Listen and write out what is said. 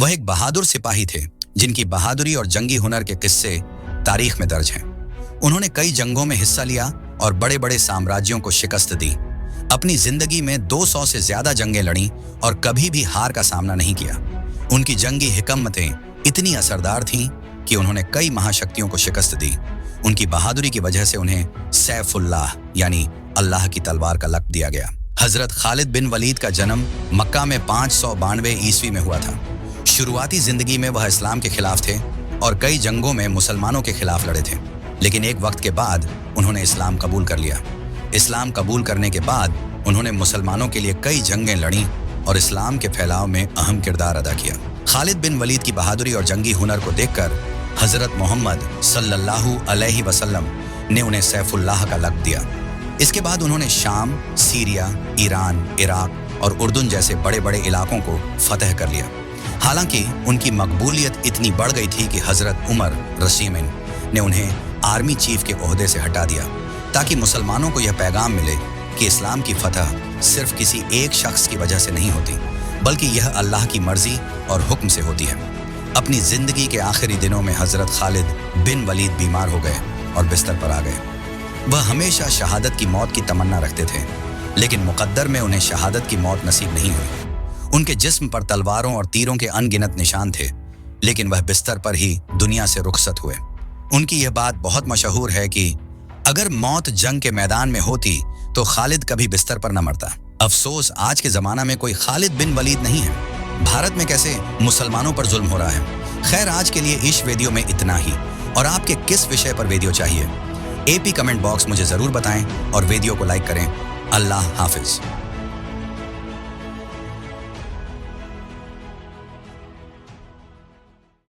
वह एक बहादुर सिपाही थे जिनकी बहादुरी और जंगी हुनर के किस्से तारीख में दर्ज हैं। उन्होंने कई जंगों में हिस्सा लिया और बड़े बड़े साम्राज्यों को शिकस्त दी। अपनी जिंदगी में 200 से ज्यादा जंगें लड़ी और कभी भी हार का सामना नहीं किया। उनकी जंगी हिकमतें इतनी असरदार थीं कि उन्होंने कई महाशक्तियों को शिकस्त दी। उनकी बहादुरी की वजह से उन्हें सैफुल्लाह यानी अल्लाह की तलवार का लक़्ब दिया गया। हजरत खालिद बिन वलीद का जन्म मक्का में 592 ईस्वी में हुआ था। शुरुआती जिंदगी में वह इस्लाम के खिलाफ थे और कई जंगों में मुसलमानों के खिलाफ लड़े थे, लेकिन एक वक्त के बाद उन्होंने इस्लाम कबूल कर लिया। इस्लाम कबूल करने के बाद उन्होंने मुसलमानों के लिए कई जंगें लड़ी और इस्लाम के फैलाव में अहम किरदार अदा किया। खालिद बिन वलीद की बहादुरी और जंगी हुनर को देखकर हजरत मोहम्मद सल्लल्लाहु अलैहि वसल्लम ने उन्हें सैफुल्लाह का लक़्ब दिया। इसके बाद उन्होंने शाम, सीरिया, ईरान, इराक और उर्दून जैसे बड़े बड़े इलाकों को फतह कर लिया। हालांकि उनकी मकबूलियत इतनी बढ़ गई थी कि हजरत उमर रशीमिन ने उन्हें आर्मी चीफ के ओहदे से हटा दिया ताकि मुसलमानों को यह पैगाम मिले कि इस्लाम की फतह सिर्फ किसी एक शख्स की वजह से नहीं होती, बल्कि यह अल्लाह की मर्जी और हुक्म से होती है। अपनी जिंदगी के आखिरी दिनों में हजरत खालिद बिन वलीद बीमार हो गए और बिस्तर पर आ गए। वह हमेशा शहादत की मौत की तमन्ना रखते थे, लेकिन मुकद्दर में उन्हें शहादत की मौत नसीब नहीं हुई। उनके जिस्म पर तलवारों और तीरों के अनगिनत निशान थे, लेकिन वह बिस्तर पर ही दुनिया से रुखसत हुए। उनकी यह बात बहुत मशहूर है कि अगर मौत जंग के मैदान में होती तो खालिद कभी बिस्तर पर न मरता। अफसोस आज के जमाना में कोई खालिद बिन वलीद नहीं है। भारत में कैसे मुसलमानों पर जुल्म हो रहा है। खैर, आज के लिए इस वीडियो में इतना ही। और आपके किस विषय पर वीडियो चाहिए, AP कमेंट बॉक्स मुझे जरूर बताएं और वीडियो को लाइक करें। अल्लाह हाफिज।